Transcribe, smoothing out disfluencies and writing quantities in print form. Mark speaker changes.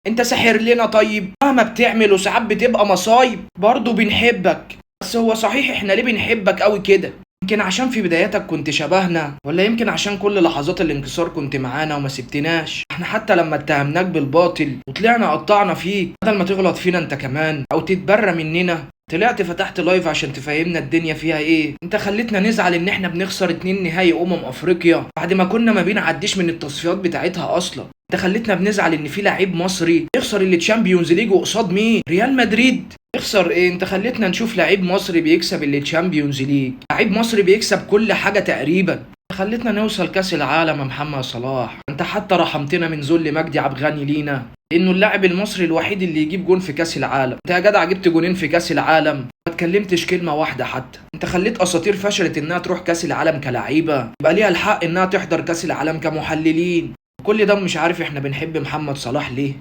Speaker 1: انت ساحر لنا طيب، مهما بتعمل وساعات بتبقى مصايب برضه بنحبك. بس هو صحيح احنا ليه بنحبك قوي كده؟ يمكن عشان في بداياتك كنت شبهنا، ولا يمكن عشان كل لحظات الانكسار كنت معانا وما سبتناش. احنا حتى لما اتهمناك بالباطل وطلعنا قطعنا فيك، بدل ما تغلط فينا انت كمان او تتبرى مننا، طلعت فتحت لايف عشان تفهمنا الدنيا فيها ايه. انت خليتنا نزعل ان احنا بنخسر 2 نهائي افريقيا بعد ما كنا ما بنعديش من التصفيات بتاعتها اصلا. انت خليتنا بنزعل ان في لعيب مصري يخسر التشامبيونز ليج وقصاد مين؟ ريال مدريد. يخسر ايه؟ انت خليتنا نشوف لعيب مصري بيكسب التشامبيونز ليج، لعيب مصري بيكسب كل حاجة تقريبا. خليتنا نوصل كاس العالم يا محمد صلاح. انت حتى رحمتنا من ذل مجدي عبد الغني لينا، لانه اللاعب المصري الوحيد اللي يجيب جون في كاس العالم. انت يا جدع جبت جونين في كاس العالم، ما اتكلمتش كلمه واحده حتى. انت خليت اساطير فشلت انها تروح كاس العالم كلعيبه يبقى ليها الحق انها تحضر كاس العالم كمحللين. كل ده مش عارف احنا بنحب محمد صلاح ليه؟